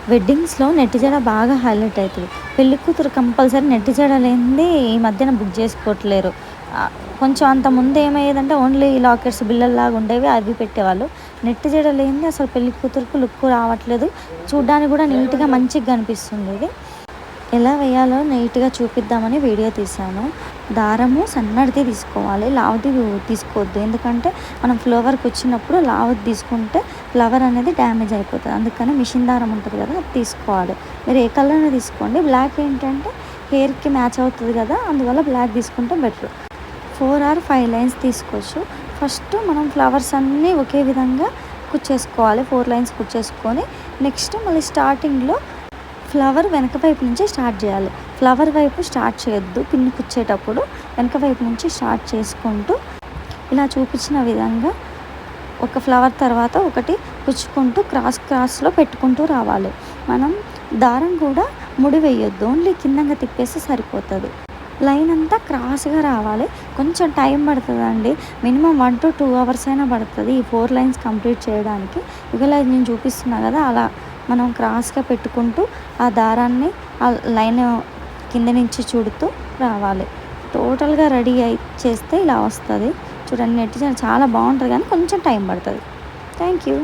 వెడ్డింగ్స్‌లో నెట్టి జడ బాగా హైలైట్ అయితది. పెళ్లి కూతురు కంపల్సరీ నెట్టి జడ లేనిదే ఈ మధ్యన బుక్ చేసుకోవట్లేరు. ఆహ్, కొంచెం అంతకుముందు ఏమయ్యేదంటే ఓన్లీ లాకెట్స్ బిళ్ళల్లాగా ఉండేవి అవి పెట్టేవాళ్ళు. నెట్టి జడ లేనిదే అసలు పెళ్లి కూతురుకి లుక్ రావట్లేదు. చూడ్డానికి కూడా నీట్‌గా మంచిగా కనిపిస్తుండేది. ఎలా వేయాలో నీట్‌గా చూపిద్దామని వీడియో తీశాను. దారము సన్నటిది తీసుకోవాలి. లావుది తీసుకోవద్దు. ఎందుకంటే మనం ఫ్లవర్‌కి వచ్చినప్పుడు లావుది తీసుకుంటే ఫ్లవర్ అనేది డ్యామేజ్ అయిపోతది. అందుకని మిషన్ దారం ఉంటది కదా! అది తీసుకోవాలి. మీరు ఏ కలర్ అయినా తీసుకోండి. బ్లాక్ ఏంటంటే హెయిర్‌కి మ్యాచ్ అవుతది కదా! అందువల్ల బ్లాక్ తీసుకుంటే బెటర్. 4 ఆర్ 5 లైన్స్ తీసుకోవచ్చు. ఫస్ట్ మనం ఫ్లవర్స్ అన్నీ ఒకే విధంగా కుచ్చేసుకోవాలి. 4 లైన్స్ కుచ్చేసుకొని నెక్స్ట్ మళ్ళీ స్టార్టింగ్‌లో ఫ్లవర్ వెనక వైపు నుంచి స్టార్ట్ చేయాలి. ఫ్లవర్ వైపు స్టార్ట్ చేయొద్దు. పిన్ కుచ్చేటప్పుడు వెనక వైపు నుంచి స్టార్ట్ చేసుకుంటూ ఇలా చూపించిన విధంగా ఒక ఫ్లవర్ తర్వాత ఒకటి కుచ్చుకుంటూ క్రాస్‌లో పెట్టుకుంటూ రావాలి. మనం దారం కూడా ముడి వేయొద్దు. ఓన్లీ కిందంగా తిప్పేస్తే సరిపోతది. లైన్ అంతా క్రాస్‌గా రావాలి. కొంచెం టైం పడతదండి. మినిమమ్ 1-2 అవర్స్ అయినా పడతది ఈ 4 లైన్స్ కంప్లీట్ చేయడానికి. ఒకవేళ నేను చూపిస్తున్నా కదా! అలా మనం క్రాస్‌గా పెట్టుకుంటూ ఆ దారాన్ని ఆ లైన్ కింద నుంచి చుడుతూ రావాలి. టోటల్‌గా రెడీ చేస్తే ఇలా వస్తది. చూడండి నెట్ చాలా బాగుంటది కానీ కొంచెం టైం పడతది. Thank you.